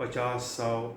50-100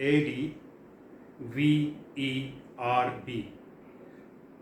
ADVERB,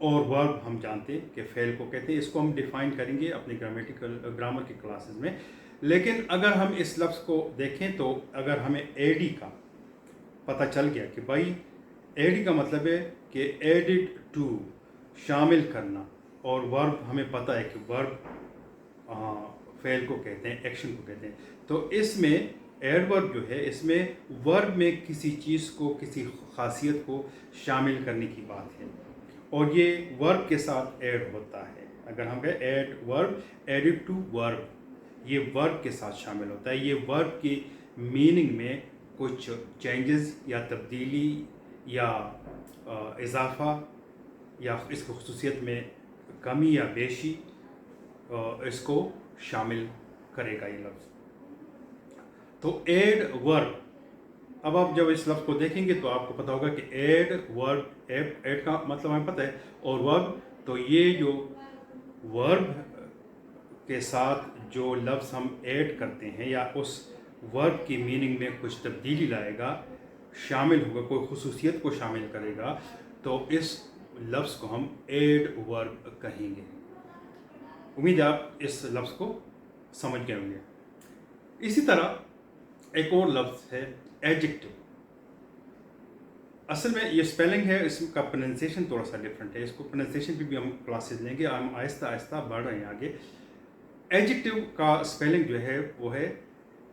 اور ورب ہم جانتے ہیں کہ فعل کو کہتے ہیں. اس کو ہم ڈیفائن کریں گے اپنے گرامر کی کلاسز میں. لیکن اگر ہم اس لفظ کو دیکھیں تو اگر ہمیں اے ڈی کا پتہ چل گیا کہ بھائی اے ڈی کا مطلب ہے کہ ایڈڈ ٹو شامل کرنا, اور ورب ہمیں پتہ ہے کہ ورب فعل کو کہتے ہیں, ایکشن کو کہتے ہیں. تو اس میں ایڈ ورب جو ہے اس میں ورب میں کسی چیز کو, کسی خاصیت کو شامل کرنے کی بات ہے, اور یہ ورب کے ساتھ ایڈ ہوتا ہے. اگر ہم کہیں ایڈ ورب, ایڈڈ ٹو ورب, یہ ورب کے ساتھ شامل ہوتا ہے. یہ ورب کی میننگ میں کچھ چینجز یا تبدیلی یا اضافہ یا اس کی خصوصیت میں کمی یا بیشی اس کو شامل کرے گا یہ لفظ. تو ایڈ ورب, اب آپ جب اس لفظ کو دیکھیں گے تو آپ کو پتہ ہوگا کہ ایڈ ورب, ایڈ کا مطلب ہمیں پتہ ہے, اور ورب تو یہ جو ورب کے ساتھ جو لفظ ہم ایڈ کرتے ہیں یا اس ورب کی میننگ میں کچھ تبدیلی لائے گا, شامل ہوگا, کوئی خصوصیت کو شامل کرے گا, تو اس لفظ کو ہم ایڈ ورب کہیں گے. امید ہے آپ اس لفظ کو سمجھ گئے ہوں گے. اسی طرح ایک اور لفظ ہے ایڈجیکٹو. اصل میں یہ اسپیلنگ ہے, اس کا پروننسیشن تھوڑا سا ڈفرینٹ ہے. اس کو پروننسیشن پہ بھی ہم کلاسز لیں گے, ہم آہستہ آہستہ بڑھ رہے ہیں آگے. ایڈجیکٹو کا اسپیلنگ جو ہے وہ ہے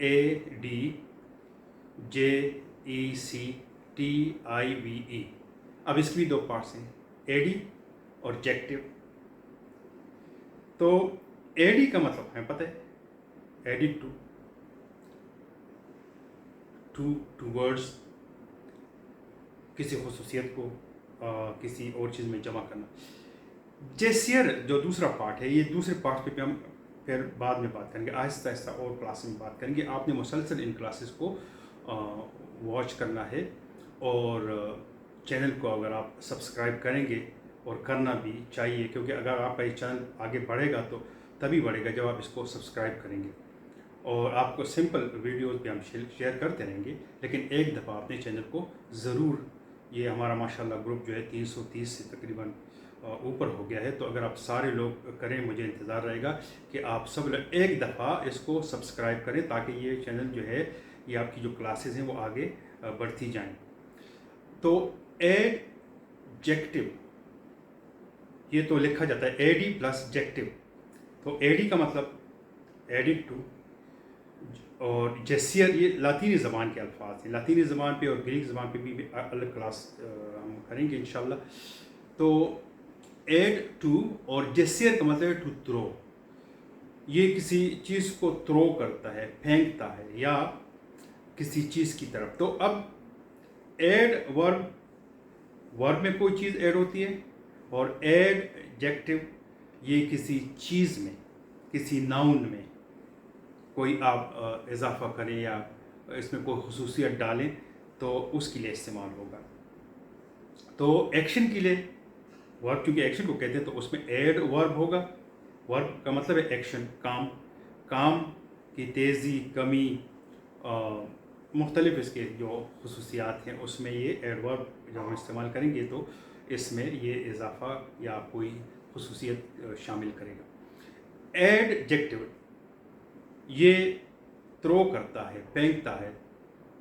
ADJECTIVE. اب اس کی بھی دو پارٹس ہیں, اے ڈی اور جیکٹو. تو اے ڈی کا مطلب ہمیں پتہ ہے, ایڈڈ ٹو ورڈز, کسی خصوصیت کو کسی اور چیز میں جمع کرنا. جیسیر جو دوسرا پارٹ ہے, یہ دوسرے پارٹ پہ ہم پھر بعد میں بات کریں گے, آہستہ آہستہ اور کلاس میں بات کریں گے. آپ نے مسلسل ان کلاسز کو واچ کرنا ہے, اور چینل کو اگر آپ سبسکرائب کریں گے, اور کرنا بھی چاہیے, کیونکہ اگر آپ کا یہ چینل آگے بڑھے گا تو تبھی بڑھے گا جب آپ اس کو سبسکرائب کریں گے. اور آپ کو سمپل ویڈیوز بھی ہم شیئر کرتے رہیں گے, لیکن ایک دفعہ اپنے چینل کو ضرور, یہ ہمارا ماشاءاللہ گروپ جو ہے 330 سے تقریباً اوپر ہو گیا ہے, تو اگر آپ سارے لوگ کریں, مجھے انتظار رہے گا کہ آپ سب لوگ ایک دفعہ اس کو سبسکرائب کریں, تاکہ یہ چینل جو ہے, یہ آپ کی جو کلاسز ہیں وہ آگے بڑھتی جائیں. تو ایڈجیکٹو یہ تو لکھا جاتا ہے اے ڈی پلس جیکٹو. تو اے ڈی کا مطلب ایڈڈ ٹو, اور جیسیر یہ لاطینی زبان کے الفاظ ہیں. لاطینی زبان پہ اور گریک زبان پہ بھی الگ کلاس ہم کریں گے انشاءاللہ. تو ایڈ ٹو اور جیسیر کا مطلب ہے ٹو تھرو, یہ کسی چیز کو تھرو کرتا ہے, پھینکتا ہے, یا کسی چیز کی طرف. تو اب ایڈ ورب, ورب میں کوئی چیز ایڈ ہوتی ہے, اور ایڈجیکٹو یہ کسی چیز میں, کسی ناؤن میں کوئی آپ اضافہ کریں یا اس میں کوئی خصوصیت ڈالیں تو اس کے لیے استعمال ہوگا. تو ایکشن کے لیے ورب, کیونکہ ایکشن کو کہتے ہیں, تو اس میں ایڈ ورب ہوگا. ورب کا مطلب ہے ایکشن, کام. کام کی تیزی, کمی, مختلف اس کے جو خصوصیات ہیں, اس میں یہ ایڈ ورب جب ہم استعمال کریں گے تو اس میں یہ اضافہ یا کوئی خصوصیت شامل کرے گا. ایڈجیکٹو یہ تھرو کرتا ہے, پھینکتا ہے.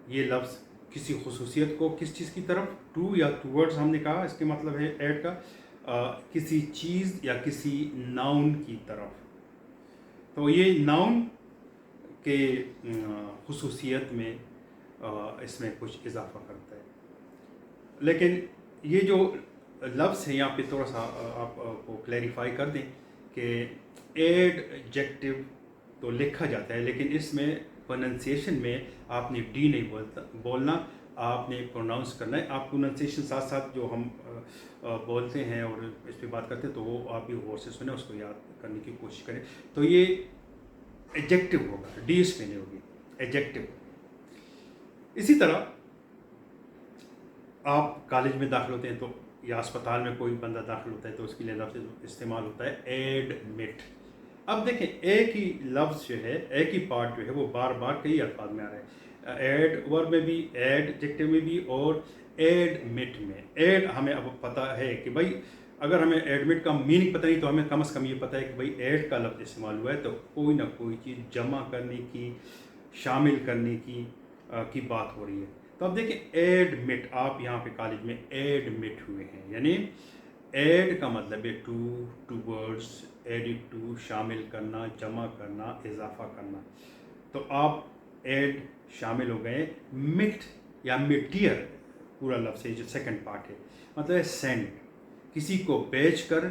یہ لفظ کسی خصوصیت کو کس چیز کی طرف, ٹو یا ٹورڈز ہم نے کہا, اس کے مطلب ہے ایڈ کا, کسی چیز یا کسی ناؤن کی طرف. تو یہ ناؤن کے خصوصیت میں اس میں کچھ اضافہ کرتا ہے. لیکن یہ جو لفظ ہے یہاں پہ تھوڑا سا آپ کو کلیریفائی کر دیں کہ ایڈجیکٹو تو لکھا جاتا ہے, لیکن اس میں پروننسیشن میں آپ نے ڈی نہیں بولنا, آپ نے پروناؤنس کرنا ہے. آپ پروننسیشن ساتھ ساتھ جو ہم بولتے ہیں اور اس پہ بات کرتے ہیں, تو وہ آپ بھی غور سے سنیں, اس کو یاد کرنے کی کوشش کریں. تو یہ ایڈجیکٹو ہوگا, ڈی اس میں نہیں ہوگی, ایڈجیکٹو. اسی طرح آپ کالج میں داخل ہوتے ہیں تو, یا اسپتال میں کوئی بندہ داخل ہوتا ہے, تو اس کے لیے لفظ استعمال ہوتا ہے ایڈمٹ. اب دیکھیں ایک ہی لفظ جو ہے, ایک ہی پارٹ جو ہے وہ بار بار کئی الفاظ میں آ رہا ہے, ایڈ ورب میں بھی, ایڈجیکٹو میں بھی, اور ایڈمٹ میں. ایڈ ہمیں اب پتہ ہے کہ بھائی اگر ہمیں ایڈمٹ کا میننگ پتہ نہیں تو ہمیں کم از کم یہ پتہ ہے کہ بھائی ایڈ کا لفظ استعمال ہوا ہے تو کوئی نہ کوئی چیز جمع کرنے کی، شامل کرنے کی بات ہو رہی ہے. تو اب دیکھیں ایڈمٹ، آپ یہاں پہ کالج میں ایڈمٹ ہوئے ہیں، یعنی ایڈ کا مطلب ہے ٹو ورڈز، ایڈ ٹو شامل کرنا، جمع کرنا، اضافہ کرنا. تو آپ ایڈ شامل ہو گئے. مٹ یا مٹیئر پورا لفظ ہے جو سیکنڈ پارٹ ہے، مطلب ہے سینڈ، کسی کو بھیج کر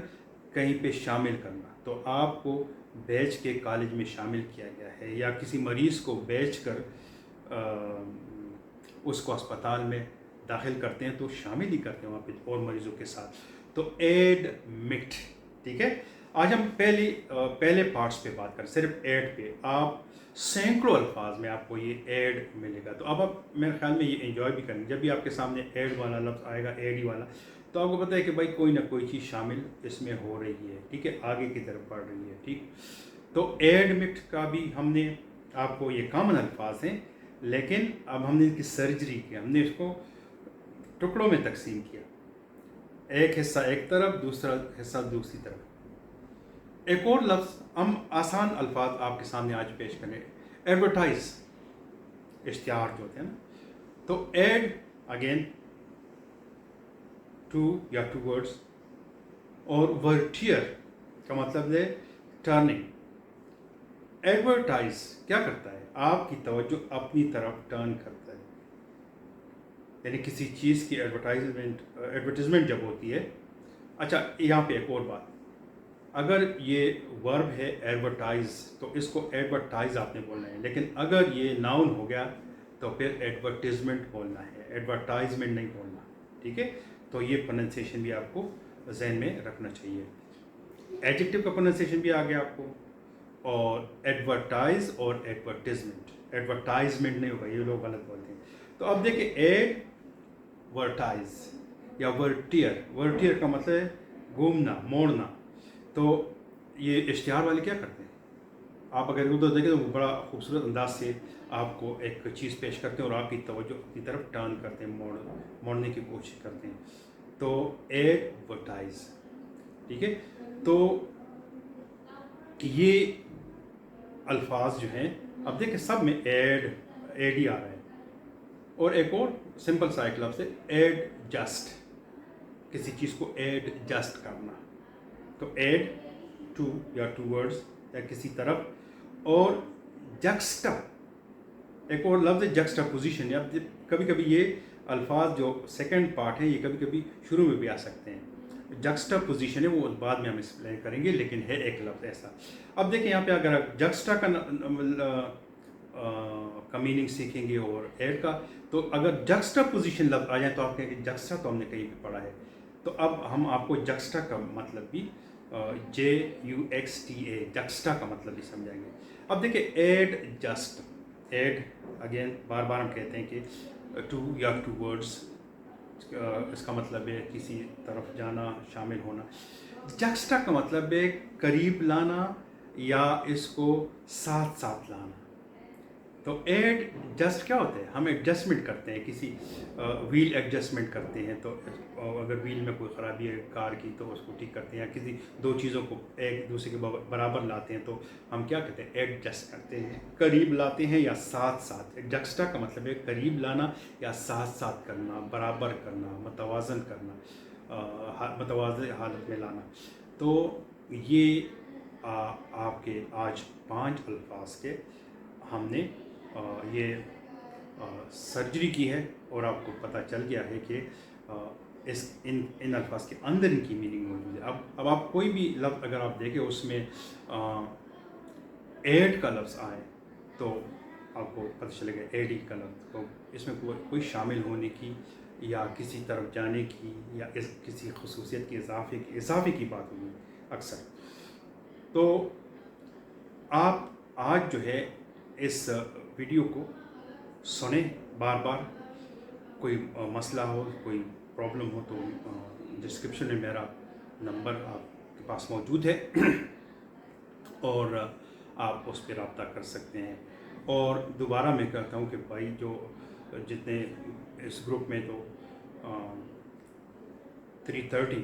کہیں پہ شامل کرنا. تو آپ کو بھیج کے کالج میں شامل کیا گیا ہے، یا کسی مریض کو بھیج کر اس کو اسپتال میں داخل کرتے ہیں تو شامل ہی کرتے ہیں وہاں پہ اور مریضوں کے ساتھ. تو ایڈمٹ، ٹھیک ہے. آج ہم پہلے پارٹس پہ بات کریں، صرف ایڈ پہ. آپ سینکڑوں الفاظ میں آپ کو یہ ایڈ ملے گا. تو اب آپ میرے خیال میں یہ انجوائے بھی کریں، جب بھی آپ کے سامنے ایڈ والا لفظ آئے گا، ایڈ ہی والا، تو آپ کو پتہ ہے کہ بھائی کوئی نہ کوئی چیز شامل اس میں ہو رہی ہے، ٹھیک ہے، آگے کی طرف بڑھ رہی ہے. ٹھیک، تو ایڈمٹ کا بھی ہم نے آپ کو، یہ کامن الفاظ ہیں، لیکن اب ہم نے ان کی سرجری کی، ہم نے اس کو ٹکڑوں میں تقسیم کیا، ایک حصہ ایک طرف، دوسرا حصہ دوسری طرف. ایک اور لفظ ہم آسان الفاظ آپ کے سامنے آج پیش کریں، ایڈورٹائز، اشتہار جو ہوتے ہیں نا. تو ایڈ اگین ٹو یا ٹو ورڈز، اور ورٹیئر کا مطلب ہے ٹرننگ. ایڈورٹائز کیا کرتا ہے؟ آپ کی توجہ اپنی طرف ٹرن کرتا ہے، یعنی کسی چیز کی ایڈورٹیزمنٹ جب ہوتی ہے. اچھا یہاں پہ ایک اور بات، اگر یہ ورب ہے ایڈورٹائز تو اس کو ایڈورٹائز آپ نے بولنا ہے، لیکن اگر یہ ناؤن ہو گیا تو پھر ایڈورٹیزمنٹ بولنا ہے، ایڈورٹائزمنٹ نہیں بولنا. ٹھیک ہے، تو یہ پروننسیشن بھی آپ کو ذہن میں رکھنا چاہیے. ایڈجیکٹو کا پروننسیشن بھی آ گیا آپ کو، اور ایڈورٹائز اور ایڈورٹائزمنٹ نہیں ہوگا، یہ لوگ غلط بولتے ہیں. تو اب دیکھیں ایڈ ورٹائز یا ورٹیئر کا مطلب ہے گھومنا، موڑنا. تو یہ اشتہار والے کیا کرتے ہیں؟ آپ اگر ادھر دیکھیں تو وہ بڑا خوبصورت انداز سے آپ کو ایک چیز پیش کرتے ہیں اور آپ کی توجہ اپنی طرف ٹرن کرتے ہیں، موڑنے کی کوشش کرتے ہیں. تو ایڈورٹائز، ٹھیک ہے. تو یہ الفاظ جو ہیں اب دیکھیں سب میں ایڈ ہی آ رہا ہے. اور ایک اور سمپل سا ایک لفظ ہے ایڈ جسٹ، کسی چیز کو ایڈ جسٹ کرنا. تو ایڈ ٹو یا ٹو ورڈز یا کسی طرف. اور جکسٹا، ایک اور لفظ ہے جکسٹا پوزیشن. یا کبھی کبھی یہ الفاظ جو سیکنڈ پارٹ ہیں یہ کبھی کبھی شروع میں بھی آ سکتے ہیں. جکسٹا پوزیشن ہے وہ بعد میں ہم ایکسپلین کریں گے، لیکن ہے ایک لفظ ایسا. اب دیکھیں یہاں پہ اگر آپ جکسٹا کا میننگ سیکھیں گے اور ایڈ کا، تو اگر جکسٹا پوزیشن لفظ آ جائیں تو آپ کہیں گے جکسٹا تو ہم نے کہیں بھی پڑھا ہے. تو اب ہم آپ کو جکسٹا کا مطلب بھی JUXTA جکسٹا کا مطلب بھی سمجھائیں گے. اب دیکھیں ایڈ جسٹ، ایڈ اگین بار بار ہم کہتے ہیں کہ ٹو یا ٹو ورڈز، اس کا مطلب ہے کسی طرف جانا، شامل ہونا. جکسٹا کا مطلب ہے قریب لانا یا اس کو ساتھ ساتھ لانا. تو ایڈ جسٹ کیا ہوتا ہے؟ ہم ایڈجسٹمنٹ کرتے ہیں، کسی ویل ایڈجسٹمنٹ کرتے ہیں. تو اگر ویل میں کوئی خرابی ہے کار کی تو اس کو ٹھیک کرتے ہیں، یا کسی دو چیزوں کو ایک دوسرے کے برابر لاتے ہیں تو ہم کیا کہتے ہیں؟ ایڈجسٹ کرتے ہیں، قریب لاتے ہیں یا ساتھ ساتھ. جکسٹا کا مطلب ہے قریب لانا یا ساتھ ساتھ کرنا، برابر کرنا، متوازن کرنا، متوازن حالت میں لانا. تو یہ آپ کے آج 5 الفاظ کے ہم نے یہ سرجری کی ہے، اور آپ کو پتہ چل گیا ہے کہ ان الفاظ کے اندر ان کی میننگ موجود ہے. اب آپ کوئی بھی لفظ اگر آپ دیکھیں اس میں ایڈ کا لفظ آئے تو آپ کو پتہ چلے گا ایڈ ہی کا لفظ، تو اس میں کوئی شامل ہونے کی یا کسی طرف جانے کی یا کسی خصوصیت کی اضافے کی بات ہوگی اکثر. تو آپ آج جو ہے اس ویڈیو کو سنیں بار بار. کوئی مسئلہ ہو، کوئی پرابلم ہو تو ڈسکرپشن میں میرا نمبر آپ کے پاس موجود ہے اور آپ اس پہ رابطہ کر سکتے ہیں. اور دوبارہ میں کہتا ہوں کہ بھائی جو جتنے اس گروپ میں تو 330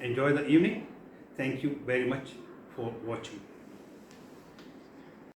enjoy the evening. Thank you very much for watching.